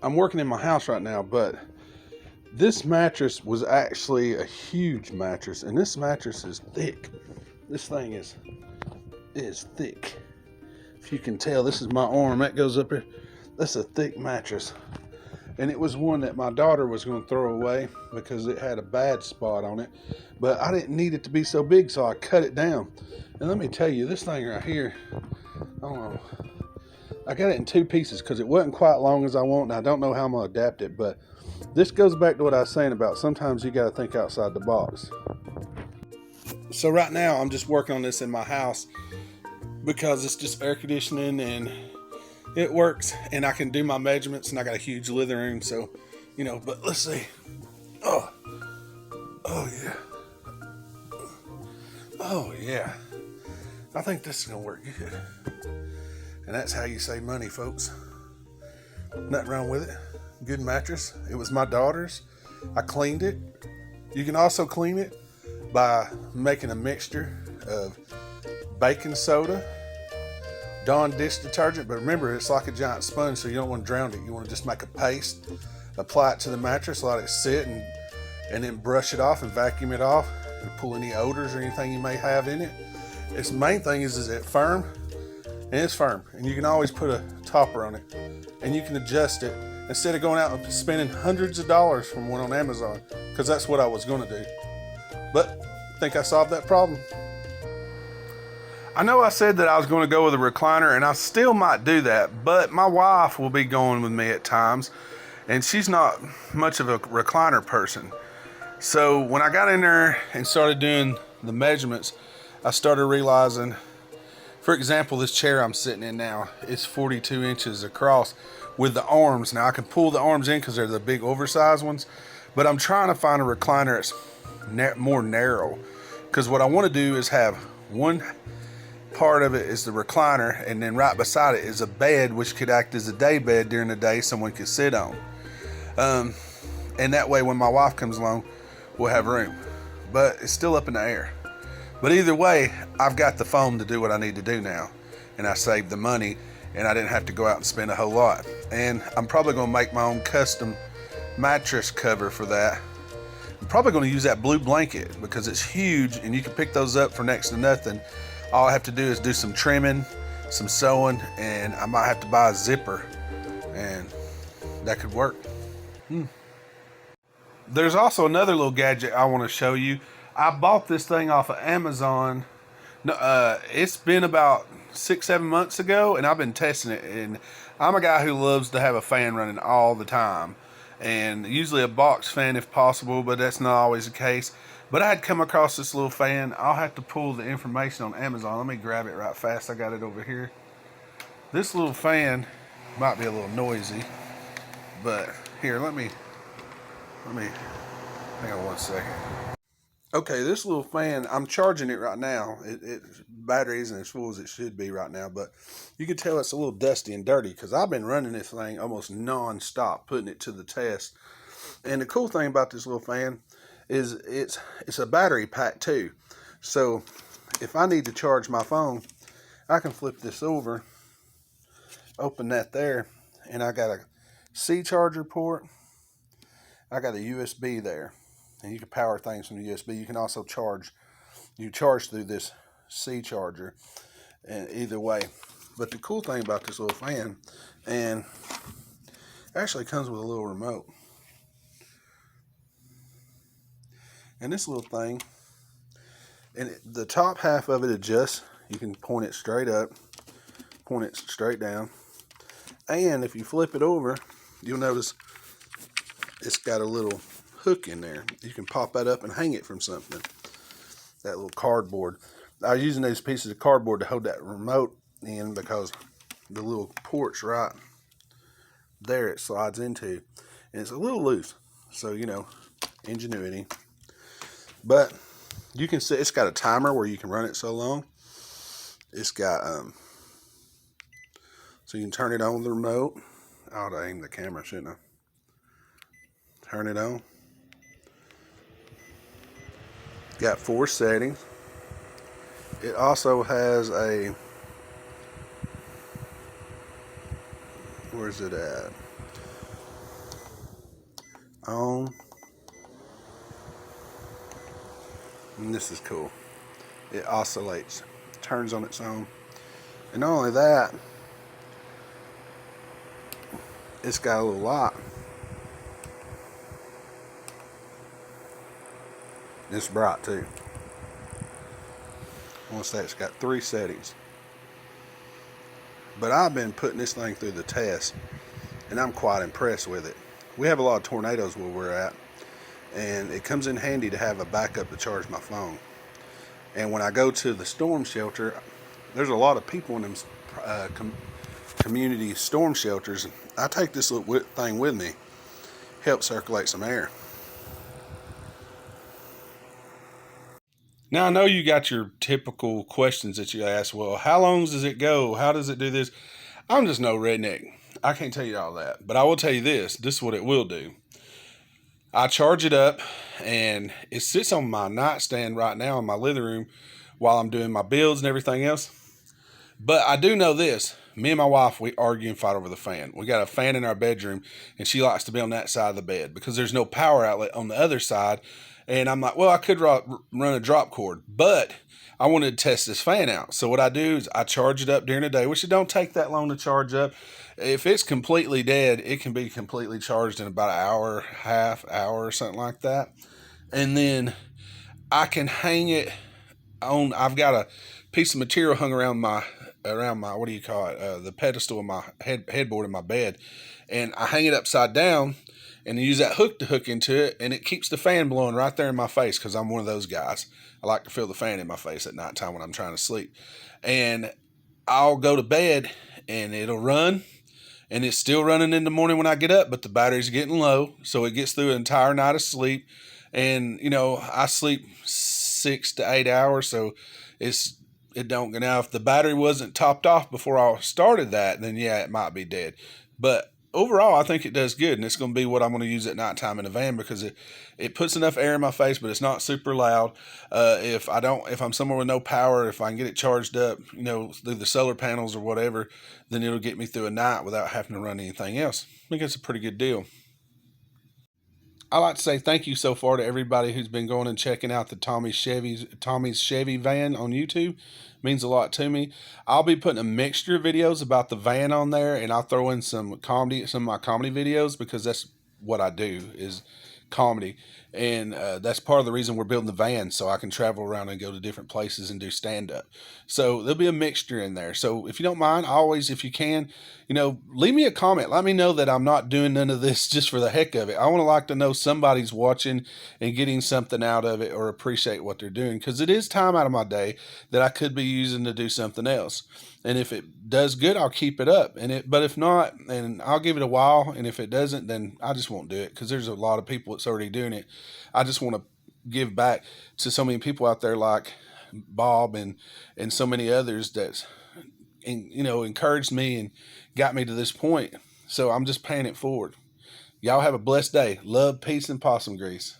I'm working in my house right now, but this mattress was actually a huge mattress, and this mattress is thick. This thing is thick. If you can tell, this is my arm. That goes up here. That's a thick mattress. And it was one that my daughter was going to throw away because it had a bad spot on it. But I didn't need it to be so big, so I cut it down. And let me tell you, this thing right here, I don't know. I got it in two pieces because it wasn't quite long as I want, and I don't know how I'm going to adapt it. But this goes back to what I was saying about sometimes you got to think outside the box. So right now, I'm just working on this in my house because it's just air conditioning and it works, and I can do my measurements, and I got a huge living room, so, but let's see. Oh yeah. Oh, yeah. I think this is going to work good. And that's how you save money, folks. Nothing wrong with it. Good mattress. It was my daughter's. I cleaned it. You can also clean it by making a mixture of baking soda, Dawn dish detergent, but remember, it's like a giant sponge, so you don't want to drown it. You want to just make a paste, apply it to the mattress, let it sit, and then brush it off and vacuum it off and pull any odors or anything you may have in it. Its main thing is it firm? And it's firm, and you can always put a topper on it, and you can adjust it instead of going out and spending hundreds of dollars from one on Amazon, because that's what I was going to do. But I think I solved that problem. I know I said that I was going to go with a recliner, and I still might do that, but my wife will be going with me at times, and she's not much of a recliner person. So when I got in there and started doing the measurements, I started realizing, for example, this chair I'm sitting in now is 42 inches across with the arms. Now I can pull the arms in because they're the big oversized ones, but I'm trying to find a recliner that's more narrow, because what I want to do is have one part of it is the recliner, and then right beside it is a bed which could act as a day bed during the day someone could sit on, and that way when my wife comes along we'll have room. But it's still up in the air. But either way, I've got the foam to do what I need to do now, and I saved the money, and I didn't have to go out and spend a whole lot. And I'm probably going to make my own custom mattress cover for that. I'm probably going to use that blue blanket because it's huge, and you can pick those up for next to nothing. All I have to do is do some trimming, some sewing, and I might have to buy a zipper, and that could work. There's also another little gadget I want to show you. I bought this thing off of Amazon. No, it's been about 6-7 months ago, and I've been testing it, and I'm a guy who loves to have a fan running all the time, and usually a box fan if possible, but that's not always the case. But I had come across this little fan. I'll have to pull the information on Amazon. Let me grab it right fast. I got it over here. This little fan might be a little noisy, but here, let me hang on one second. Okay, this little fan, I'm charging it right now. Its battery isn't as full as it should be right now, but you can tell it's a little dusty and dirty because I've been running this thing almost non-stop, putting it to the test. And the cool thing about this little fan is it's a battery pack too. So if I need to charge my phone, I can flip this over, open that there, and I got a C charger port. I got a USB there, and you can power things from the USB. You can also charge through this C charger, and either way. But the cool thing about this little fan, and actually comes with a little remote. And this little thing, and the top half of it adjusts. You can point it straight up, point it straight down. And if you flip it over, you'll notice it's got a little hook in there. You can pop that up and hang it from something. That little cardboard. I was using these pieces of cardboard to hold that remote in because the little port's right there it slides into. And it's a little loose. So, ingenuity. But you can see it's got a timer where you can run it so long. It's got, so you can turn it on with the remote. I ought to aim the camera, shouldn't I? Turn it on. Got 4 settings. It also has a, where's it at? On. And this is cool. It oscillates, turns on its own. And not only that, it's got a little light. It's bright too. I want to say it's got 3 settings. But I've been putting this thing through the test, and I'm quite impressed with it. We have a lot of tornadoes where we're at, and it comes in handy to have a backup to charge my phone. And when I go to the storm shelter, there's a lot of people in them community storm shelters. I take this little thing with me, help circulate some air. Now, I know you got your typical questions that you ask. Well, how long does it go? How does it do this? I'm just no redneck. I can't tell you all that. But I will tell you this. This is what it will do. I charge it up, and it sits on my nightstand right now in my living room while I'm doing my builds and everything else. But I do know this. Me and my wife, we argue and fight over the fan. We got a fan in our bedroom, and she likes to be on that side of the bed because there's no power outlet on the other side. And I'm like, well, I could run a drop cord, but I wanted to test this fan out. So what I do is I charge it up during the day, which it don't take that long to charge up. If it's completely dead, it can be completely charged in about an hour, half hour, or something like that. And then I can hang it on. I've got a piece of material hung around my what do you call it? The pedestal of my headboard in my bed, and I hang it upside down and use that hook to hook into it, and it keeps the fan blowing right there in my face because I'm one of those guys. I like to feel the fan in my face at nighttime when I'm trying to sleep. And I'll go to bed, and it'll run, and it's still running in the morning when I get up, but the battery's getting low, so it gets through an entire night of sleep. And, I sleep 6 to 8 hours, so it don't go. Now, if the battery wasn't topped off before I started that, then yeah, it might be dead. But overall, I think it does good, and it's going to be what I'm going to use at nighttime in the van because it puts enough air in my face, but it's not super loud. If I'm somewhere with no power, if I can get it charged up, through the solar panels or whatever, then it'll get me through a night without having to run anything else. I think it's a pretty good deal. I'd like to say thank you so far to everybody who's been going and checking out the Tommy's Chevy van on YouTube. It means a lot to me. I'll be putting a mixture of videos about the van on there, and I'll throw in some of my comedy videos because that's what I do is comedy. And that's part of the reason we're building the van, so I can travel around and go to different places and do stand-up. So there'll be a mixture in there. So if you don't mind, always, if you can, leave me a comment. Let me know that I'm not doing none of this just for the heck of it. I want to like to know somebody's watching and getting something out of it or appreciate what they're doing, because it is time out of my day that I could be using to do something else. And if it does good, I'll keep it up. But if not, then I'll give it a while. And if it doesn't, then I just won't do it because there's a lot of people that's already doing it. I just want to give back to so many people out there like Bob and so many others that's encouraged me and got me to this point. So I'm just paying it forward. Y'all have a blessed day. Love, peace, and possum grease.